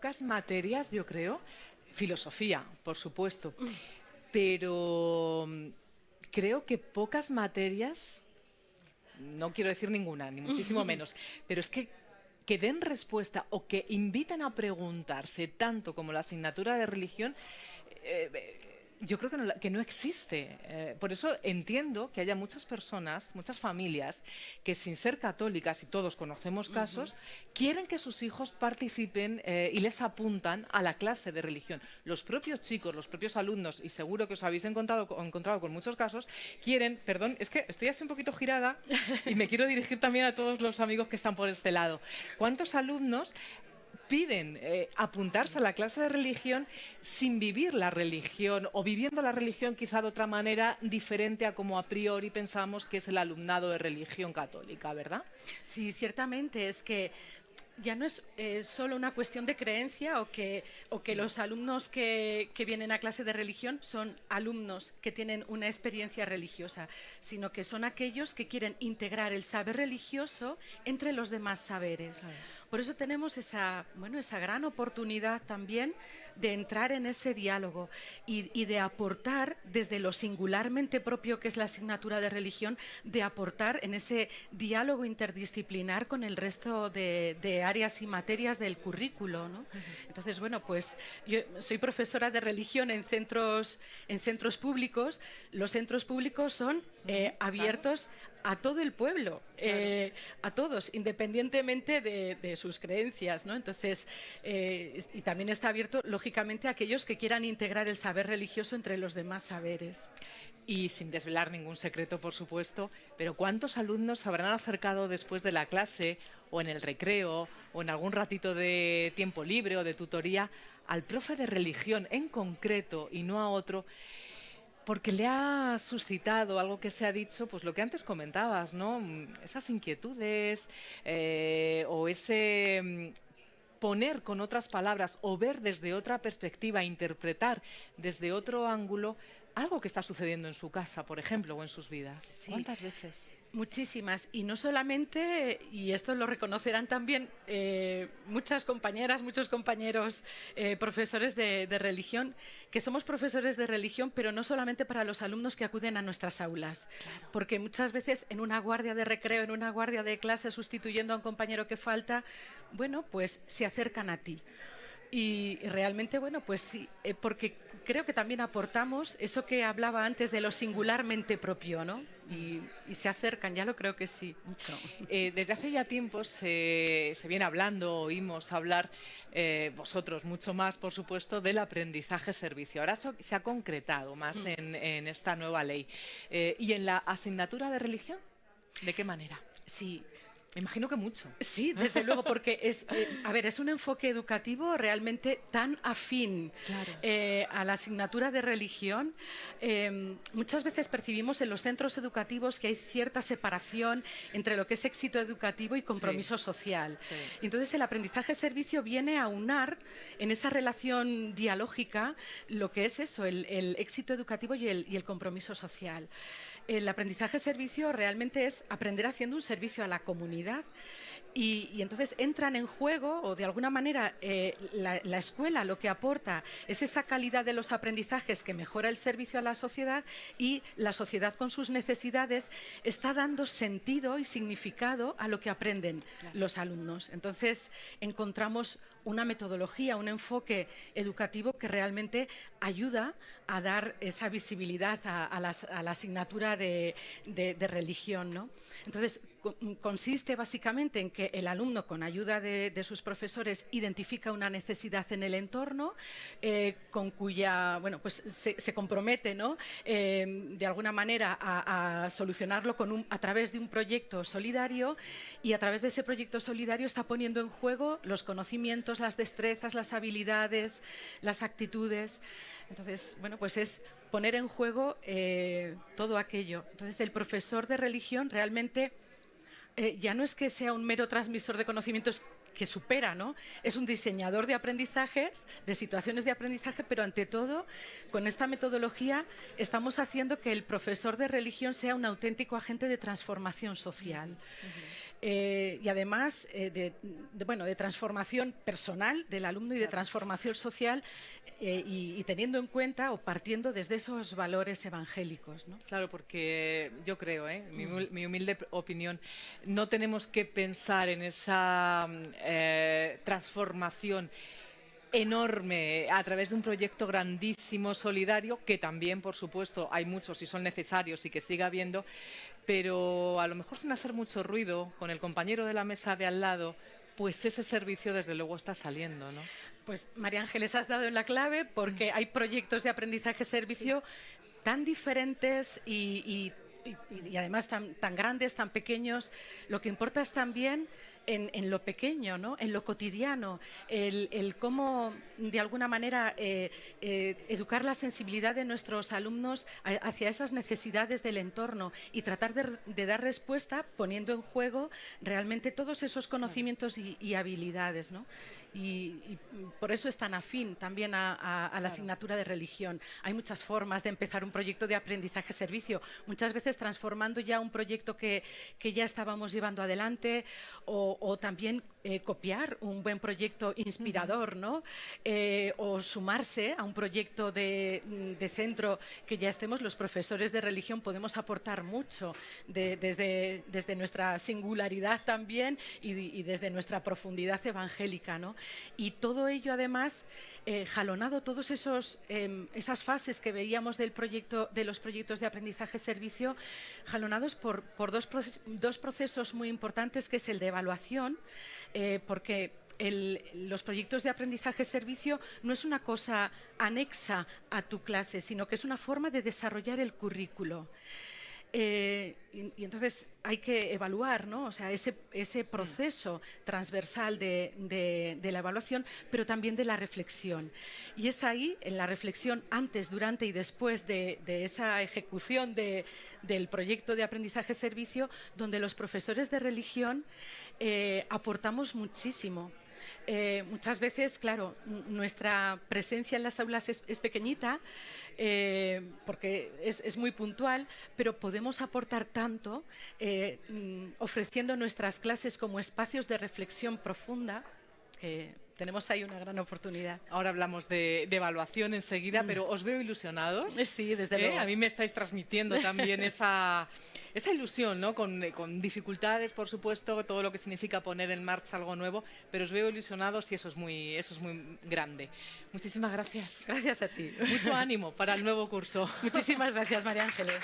pocas materias, yo creo, filosofía, por supuesto, pero creo que pocas materias, no quiero decir ninguna, ni muchísimo menos, pero es que den respuesta o que inviten a preguntarse tanto como la asignatura de religión, yo creo que no existe. Por eso entiendo que haya muchas personas, muchas familias, que sin ser católicas, y todos conocemos casos, quieren que sus hijos participen y les apuntan a la clase de religión. Los propios chicos, los propios alumnos, y seguro que os habéis encontrado con muchos casos, quieren, perdón, es que estoy así un poquito girada y me quiero dirigir también a todos los amigos que están por este lado. ¿Cuántos alumnos piden apuntarse a la clase de religión sin vivir la religión o viviendo la religión quizá de otra manera diferente a como a priori pensamos que es el alumnado de religión católica, ¿verdad? Sí, ciertamente, es que ya no es solo una cuestión de creencia o que los alumnos que vienen a clase de religión son alumnos que tienen una experiencia religiosa, sino que son aquellos que quieren integrar el saber religioso entre los demás saberes. Claro. Por eso tenemos esa gran oportunidad también de entrar en ese diálogo y de aportar desde lo singularmente propio que es la asignatura de religión, de aportar en ese diálogo interdisciplinar con el resto de áreas y materias del currículo, ¿no? Entonces, bueno, pues yo soy profesora de religión en centros públicos. Los centros públicos son abiertos a todo el pueblo, a todos, independientemente de sus creencias, ¿no? Entonces, y también está abierto, lógicamente, a aquellos que quieran integrar el saber religioso entre los demás saberes. Y sin desvelar ningún secreto, por supuesto, pero ¿cuántos alumnos se habrán acercado después de la clase o en el recreo o en algún ratito de tiempo libre o de tutoría al profe de religión en concreto y no a otro? Porque le ha suscitado algo que se ha dicho, pues lo que antes comentabas, ¿no? Esas inquietudes o ese poner con otras palabras o ver desde otra perspectiva, interpretar desde otro ángulo algo que está sucediendo en su casa, por ejemplo, o en sus vidas. Sí. ¿Cuántas veces? Muchísimas, y no solamente, y esto lo reconocerán también muchas compañeras, muchos compañeros profesores de religión, que somos profesores de religión, pero no solamente para los alumnos que acuden a nuestras aulas, claro, porque muchas veces en una guardia de recreo, en una guardia de clase, sustituyendo a un compañero que falta, bueno, pues se acercan a ti. Y realmente, bueno, pues sí, porque creo que también aportamos eso que hablaba antes de lo singularmente propio, ¿no? Y se acercan, ya lo creo que sí, mucho. Desde hace ya tiempo se viene hablando, oímos hablar, vosotros mucho más, por supuesto, del aprendizaje-servicio. Ahora se ha concretado más en esta nueva ley. ¿Y en la asignatura de religión? ¿De qué manera? Sí. Me imagino que mucho. Sí, desde luego, porque es un enfoque educativo realmente tan afín, claro, a la asignatura de religión. Muchas veces percibimos en los centros educativos que hay cierta separación entre lo que es éxito educativo y compromiso social. Sí. Entonces, el aprendizaje-servicio viene a unar en esa relación dialógica lo que es eso, el éxito educativo y el compromiso social. El aprendizaje-servicio realmente es aprender haciendo un servicio a la comunidad y entonces entran en juego o de alguna manera la escuela lo que aporta es esa calidad de los aprendizajes que mejora el servicio a la sociedad y la sociedad con sus necesidades está dando sentido y significado a lo que aprenden los alumnos. Entonces encontramos una metodología, un enfoque educativo que realmente ayuda a dar esa visibilidad a la asignatura de religión, ¿no? Entonces, consiste básicamente en que el alumno, con ayuda de sus profesores, identifica una necesidad en el entorno con cuya, bueno, pues se compromete, ¿no? De alguna manera a solucionarlo a través de un proyecto solidario y a través de ese proyecto solidario está poniendo en juego los conocimientos, las destrezas, las habilidades, las actitudes. Entonces, bueno, pues es poner en juego todo aquello. Entonces, el profesor de religión realmente ya no es que sea un mero transmisor de conocimientos que supera, ¿no? Es un diseñador de aprendizajes, de situaciones de aprendizaje, pero ante todo, con esta metodología estamos haciendo que el profesor de religión sea un auténtico agente de transformación social. y además de transformación personal del alumno y de transformación social, y teniendo en cuenta o partiendo desde esos valores evangélicos, ¿no? Claro, porque yo creo, mi humilde opinión, no tenemos que pensar en esa transformación enorme a través de un proyecto grandísimo, solidario, que también, por supuesto, hay muchos y son necesarios y que siga habiendo, pero a lo mejor sin hacer mucho ruido, con el compañero de la mesa de al lado, pues ese servicio desde luego está saliendo, ¿no? Pues María Ángeles, has dado en la clave, porque hay proyectos de aprendizaje-servicio tan diferentes y además tan grandes, tan pequeños. Lo que importa es también en lo pequeño, ¿no? En lo cotidiano, el cómo, de alguna manera, educar la sensibilidad de nuestros alumnos hacia esas necesidades del entorno y tratar de dar respuesta poniendo en juego realmente todos esos conocimientos y habilidades, ¿no? Y por eso es tan afín también a la asignatura de religión. Hay muchas formas de empezar un proyecto de aprendizaje-servicio, muchas veces transformando ya un proyecto que ya estábamos llevando adelante, o también copiar un buen proyecto inspirador, ¿no? O sumarse a un proyecto de centro que ya estemos. Los profesores de religión podemos aportar mucho desde nuestra singularidad también y desde nuestra profundidad evangélica, ¿no? Y todo ello, además, jalonado, todas esas fases que veíamos de los proyectos de aprendizaje-servicio, jalonados por dos procesos muy importantes, que es el de evaluación, porque los proyectos de aprendizaje-servicio no es una cosa anexa a tu clase, sino que es una forma de desarrollar el currículo. Y entonces hay que evaluar, ¿no? O sea, ese proceso transversal de la evaluación, pero también de la reflexión. Y es ahí, en la reflexión, antes, durante y después de esa ejecución del proyecto de aprendizaje-servicio, donde los profesores de religión aportamos muchísimo. Muchas veces, claro, nuestra presencia en las aulas es pequeñita, porque es muy puntual, pero podemos aportar tanto ofreciendo nuestras clases como espacios de reflexión profunda, que tenemos ahí una gran oportunidad. Ahora hablamos de evaluación enseguida, pero os veo ilusionados. Sí, desde luego. A mí me estáis transmitiendo también esa ilusión, ¿no? Con dificultades, por supuesto, todo lo que significa poner en marcha algo nuevo, pero os veo ilusionados y eso es muy grande. Muchísimas gracias. Gracias a ti. Mucho ánimo para el nuevo curso. Muchísimas gracias, María Ángeles.